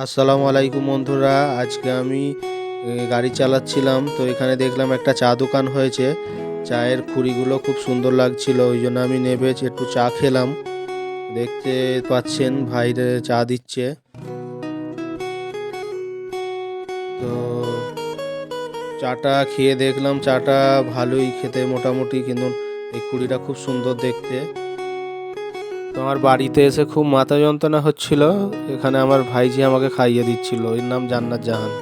আসসালামু আলাইকুম বন্ধুরা। আজকে আমি গাড়ি চালাচ্ছিলাম, তো এখানে দেখলাম একটা চা দোকান হয়েছে। চায়ের খুঁড়িগুলো খুব সুন্দর লাগছিল, ওই জন্য আমি নেমে একটু চা খেলাম। দেখতে পাচ্ছেন ভাইরে চা দিচ্ছে। তো চাটা খেয়ে দেখলাম চাটা ভালোই খেতে মোটামুটি, কিন্তু এই খুঁড়িটা খুব সুন্দর দেখতে। তো আমার বাড়িতে এসে খুব মাথা যন্ত্রণা হচ্ছিল, এখানে আমার ভাইজি আমাকে খাইয়ে দিচ্ছিল। এর নাম জান্নাত জাহান।